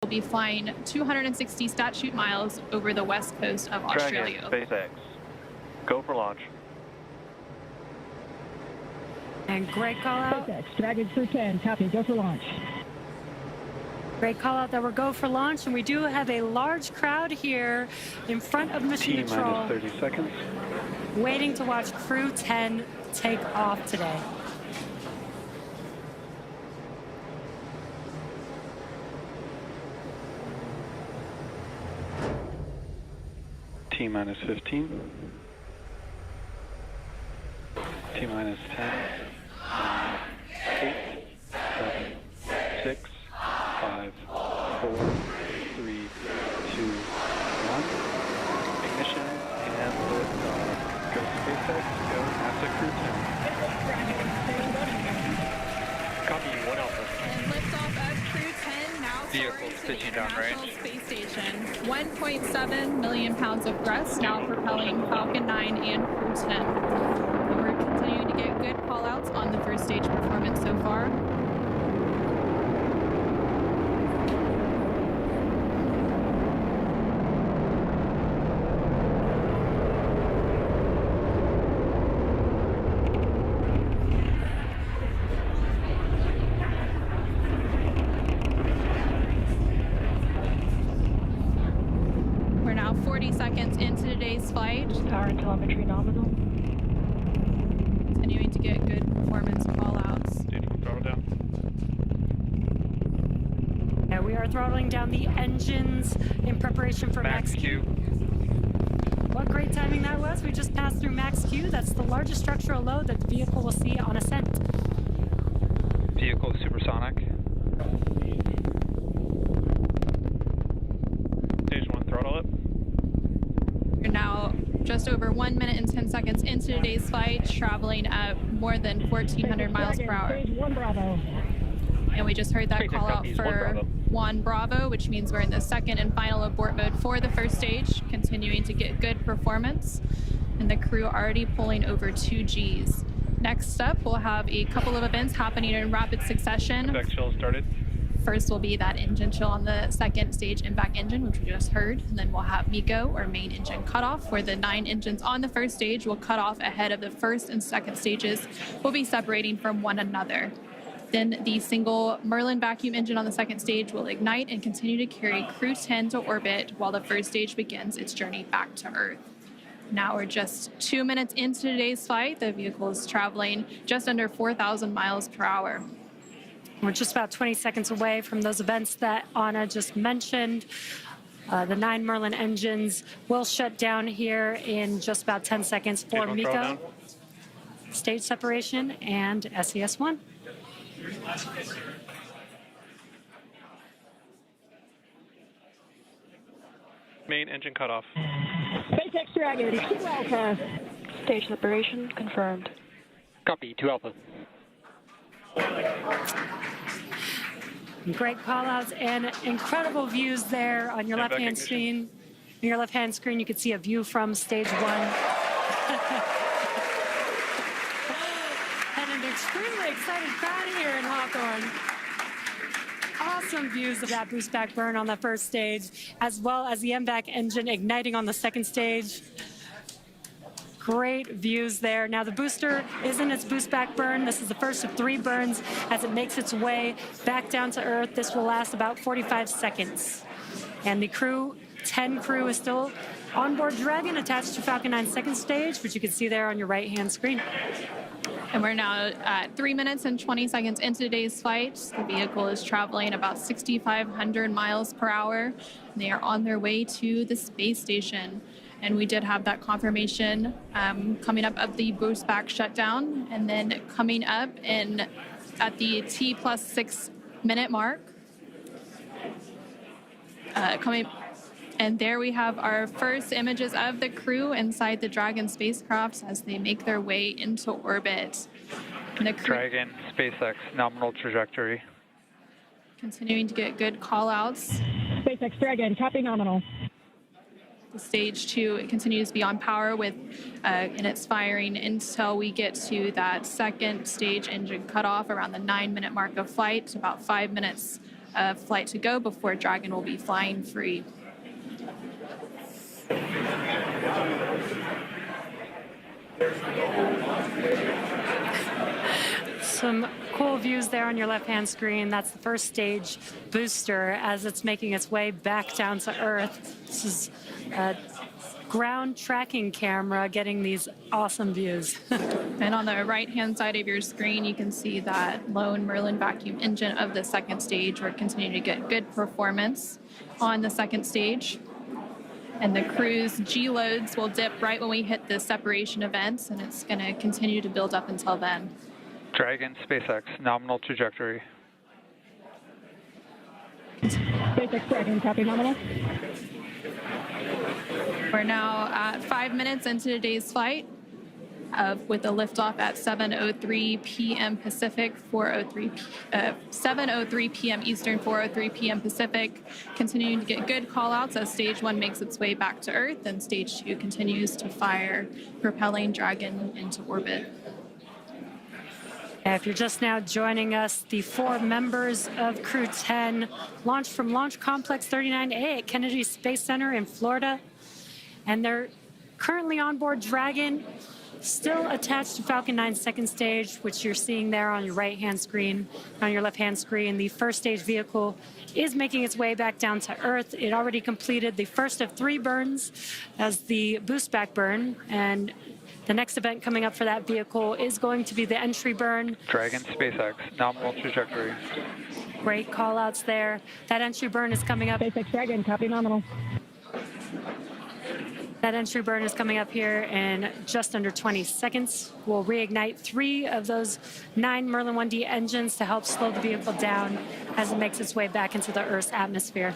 will be flying 260 statute miles over the west coast of Australia. Dragon, SpaceX. Go for launch. And great call out. SpaceX, Dragon Crew-10, copy, go for launch. Great call out that we're go for launch, and we do have a large crowd here in front of Mission Control. T-minus 30 seconds. Waiting to watch Crew-10 take off today. T-minus 15. T-minus 10. 8, 7, 6, 5, 4, 3, 2, 1. Ignition and liftoff. Go SpaceX, go NASA Crew-10. Copy, 1 Alpha. And liftoff of Crew-10 now Vehicle soaring to pitching the down International range. Space Station. 1.7 million pounds of thrust now propelling Falcon 9 and Crew-10. And we're continuing to get good call-outs on the first stage performance so far. We're now 40 seconds into today's flight. Power and telemetry nominal. Continuing to get good performance call-outs. Throttle down. Yeah, we are throttling down the engines in preparation for Max Q. What great timing that was. We just passed through Max Q. That's the largest structural load that the vehicle will see on ascent. Vehicle supersonic. Stage 1, throttle up. We're now just over 1 minute and 10 seconds into today's flight, traveling at more than 1,400 miles per hour. Stage 1 Bravo. And we just heard that call out for 1 Bravo, which means we're in the second and final abort mode for the first stage, continuing to get good performance. And the crew already pulling over 2 Gs. Next up, we'll have a couple of events happening in rapid succession. Back chill started. First will be that engine chill on the second stage impact engine, which we just heard. And then we'll have MECO, or main engine cutoff, where the 9 engines on the first stage will cut off ahead of the first and second stages, will be separating from one another. Then the single Merlin vacuum engine on the second stage will ignite and continue to carry Crew-10 to orbit while the first stage begins its journey back to Earth. Now we're just 2 minutes into today's flight. The vehicle is traveling just under 4,000 miles per hour. We're just about 20 seconds away from those events that Anna just mentioned. The 9 Merlin engines will shut down here in just about 10 seconds for MECO, stage separation, and SES-1. Main engine cutoff. SpaceX Dragon, 2 Alpha. Stage separation confirmed. Copy, 2 Alpha. Great call-outs and incredible views there on your left-hand screen. On your left-hand screen, you can see a view from stage 1. And an extremely excited crowd here in Hawthorne. Awesome views of that boost back burn on the first stage, as well as the MVAC engine igniting on the second stage. Great views there. Now the booster is in its boost back burn. This is the first of 3 burns as it makes its way back down to Earth. This will last about 45 seconds. And the Crew-10 crew is still on board Dragon, attached to Falcon 9's second stage, which you can see there on your right-hand screen. And we're now at 3 minutes and 20 seconds into today's flight. The vehicle is traveling about 6,500 miles per hour. They are on their way to the space station. And we did have that confirmation coming up of the boost back shutdown. And then coming up at the T+6 minute mark. And there we have our first images of the crew inside the Dragon spacecraft as they make their way into orbit. And the crew Dragon, SpaceX, nominal trajectory. continuing to get good call-outs. SpaceX Dragon, copy nominal. The stage 2 continues to be on power with in its firing until we get to that second stage engine cutoff around the 9-minute mark of flight, about 5 minutes of flight to go before Dragon will be flying free. Some cool views there on your left-hand screen. That's the first stage booster as it's making its way back down to Earth. This is a ground tracking camera getting these awesome views. And on the right-hand side of your screen, you can see that lone Merlin vacuum engine of the second stage. We're continuing to get good performance on the second stage. And the crew's G loads will dip right when we hit the separation events, and it's going to continue to build up until then. Dragon, SpaceX, nominal trajectory. SpaceX Dragon, copy nominal. We're now at 5 minutes into today's flight with a liftoff at 7:03 p.m. Pacific, 7:03 p.m. Eastern, 4:03 p.m. Pacific. Continuing to get good call-outs as Stage 1 makes its way back to Earth, and Stage 2 continues to fire, propelling Dragon into orbit. If you're just now joining us, the 4 members of Crew-10 launched from Launch Complex 39A at Kennedy Space Center in Florida. And they're currently on board Dragon, still attached to Falcon 9's second stage, which you're seeing there on your right-hand screen. On your left-hand screen, the first stage vehicle is making its way back down to Earth. It already completed the first of 3 burns as the boost back burn, and the next event coming up for that vehicle is going to be the entry burn. Dragon, SpaceX, nominal trajectory. Great call-outs there. That entry burn is coming up. SpaceX Dragon, copy nominal. That entry burn is coming up here in just under 20 seconds. We'll reignite 3 of those 9 Merlin 1D engines to help slow the vehicle down as it makes its way back into the Earth's atmosphere.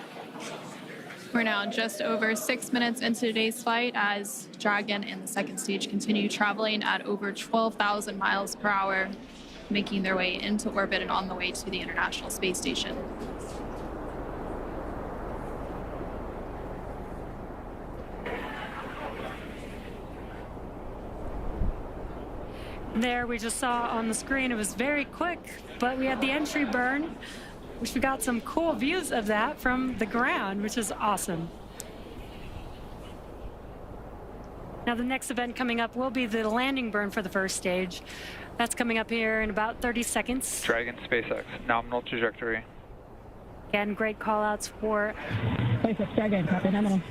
We're now just over 6 minutes into today's flight as Dragon and the second stage continue traveling at over 12,000 miles per hour, making their way into orbit and on the way to the International Space Station. There, we just saw on the screen, it was very quick, but we had the entry burn, which we got some cool views of that from the ground, which is awesome. Now, the next event coming up will be the landing burn for the first stage. That's coming up here in about 30 seconds. Dragon, SpaceX, nominal trajectory. Again, great call-outs for SpaceX Dragon, copy nominal.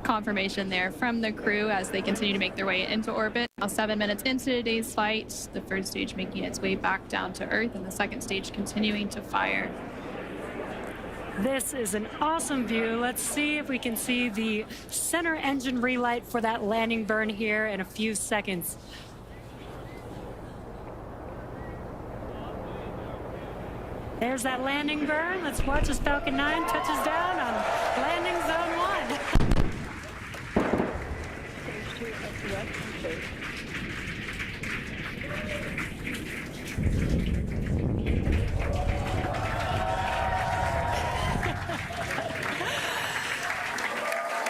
Confirmation there from the crew as they continue to make their way into orbit. Now 7 minutes into today's flight, the first stage making its way back down to Earth and the second stage continuing to fire. This is an awesome view. Let's see if we can see the center engine relight for that landing burn here in a few seconds. There's that landing burn. Let's watch as Falcon 9 touches down on landing zone 1.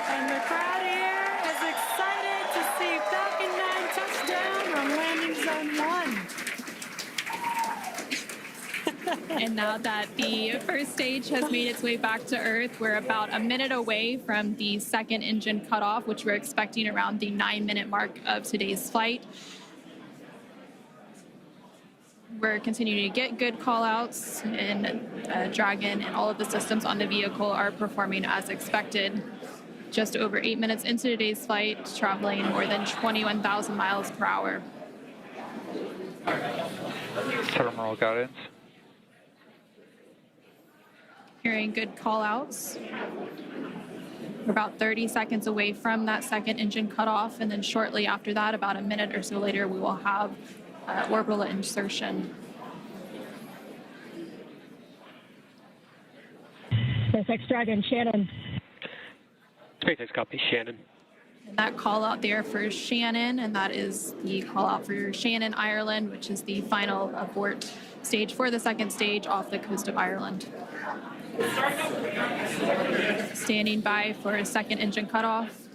And the crowd here is excited to see Falcon 9 touch down on landing zone 1. And now that the first stage has made its way back to Earth, we're about a minute away from the second engine cutoff, which we're expecting around the 9-minute mark of today's flight. We're continuing to get good call-outs, and Dragon and all of the systems on the vehicle are performing as expected. Just over 8 minutes into today's flight, traveling more than 21,000 miles per hour. Terminal guidance. Hearing good call-outs. We're about 30 seconds away from that second engine cutoff, and then shortly after that, about a minute or so later, we will have orbital insertion. SpaceX Dragon, Shannon. SpaceX copy, Shannon. And that call out there for Shannon, and that is the call out for Shannon, Ireland, which is the final abort stage for the second stage off the coast of Ireland. Standing by for a second engine cutoff.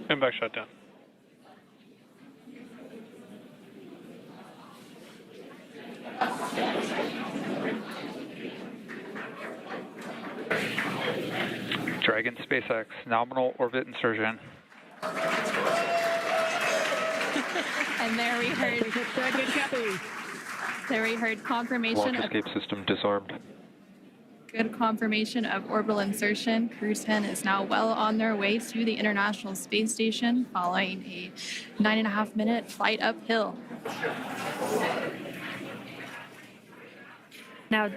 Inback shutdown. Dragon SpaceX, nominal orbit insertion. And there we heard confirmation Launch escape system disarmed. Good confirmation of orbital insertion. Crew-10 is now well on their way to the International Space Station following a 9.5-minute flight uphill. Now,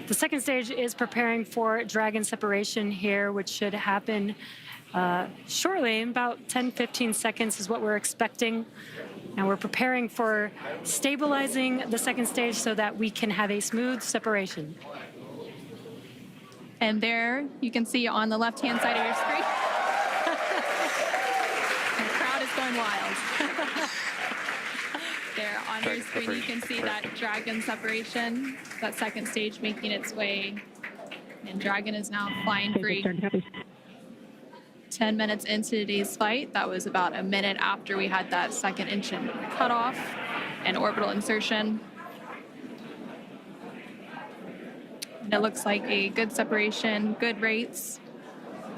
the second stage is preparing for Dragon separation here, which should happen shortly. In about 10-15 seconds is what we're expecting. Now we're preparing for stabilizing the second stage so that we can have a smooth separation. And there you can see on the left-hand side of your screen, the crowd is going wild. There on your screen, you can see that Dragon separation, that second stage making its way. And Dragon is now flying free. 10 minutes into today's flight, that was about a minute after we had that second engine cutoff and orbital insertion. And it looks like a good separation, good rates.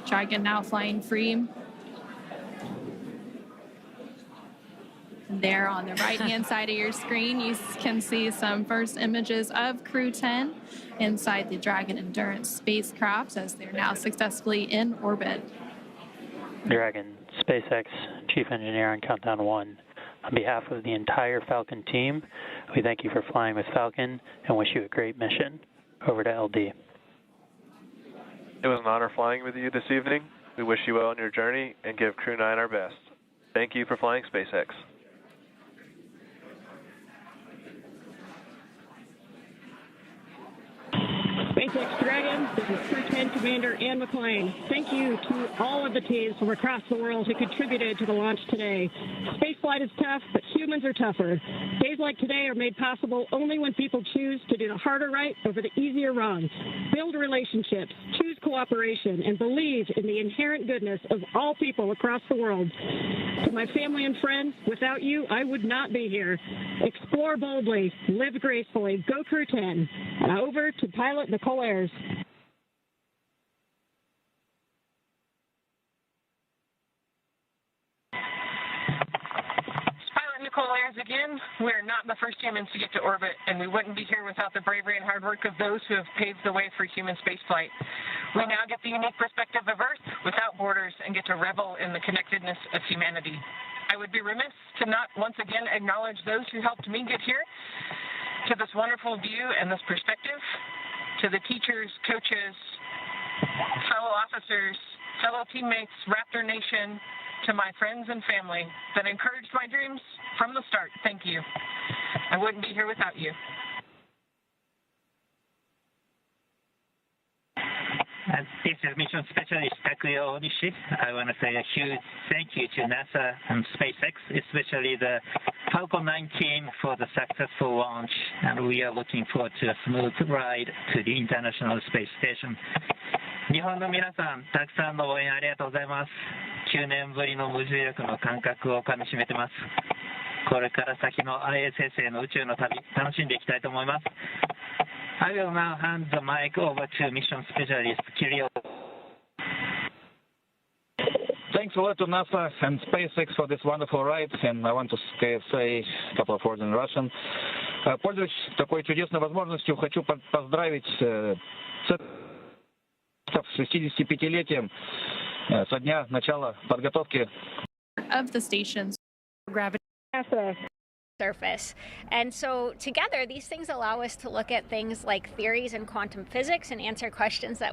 Dragon now flying free. And there on the right-hand side of your screen, you can see some first images of Crew-10 inside the Dragon Endurance spacecraft as they're now successfully in orbit. Dragon, SpaceX Chief Engineer on Countdown 1. On behalf of the entire Falcon team, we thank you for flying with Falcon and wish you a great mission. Over to LD. It was an honor flying with you this evening. We wish you well on your journey and give Crew-9 our best. Thank you for flying SpaceX. SpaceX Dragon, this is Crew-10 Commander Anne McClain. Thank you to all of the teams from across the world who contributed to the launch today. Spaceflight is tough, but humans are tougher. Days like today are made possible only when people choose to do the harder right over the easier wrong. Build relationships, choose cooperation, and believe in the inherent goodness of all people across the world. To my family and friends, without you, I would not be here. Explore boldly, live gracefully, go Crew-10. And over to pilot Nichole Ayers. Nichole Ayers again. We're not the first humans to get to orbit, and we wouldn't be here without the bravery and hard work of those who have paved the way for human spaceflight. We now get the unique perspective of Earth without borders and get to revel in the connectedness of humanity. I would be remiss to not once again acknowledge those who helped me get here to this wonderful view and this perspective, to the teachers, coaches, fellow officers, fellow teammates, Raptor Nation, to my friends and family that encouraged my dreams from the start. Thank you. I wouldn't be here without you. This is Mission Specialist Takuya Onishi. I want to say a huge thank you to NASA and SpaceX, especially the Falcon 9 team for the successful launch, and we are looking forward to a smooth ride to the International Space Station. 日本の皆さん、たくさんの応援ありがとうございます。9年ぶりの無重力の感覚をかみしめてます。これから先の ISS への宇宙の旅、楽しんでいきたいと思います。I will now hand the mic over to Mission Specialist Kirill. Thanks a lot to NASA and SpaceX for this wonderful ride, and I want to say a couple of words in Russian. Пользуясь такой чудесной возможностью, хочу поздравить с 65-летием со дня начала подготовки of the station's gravity. Surface. And so together, these things allow us to look at things like theories in quantum physics and answer questions that we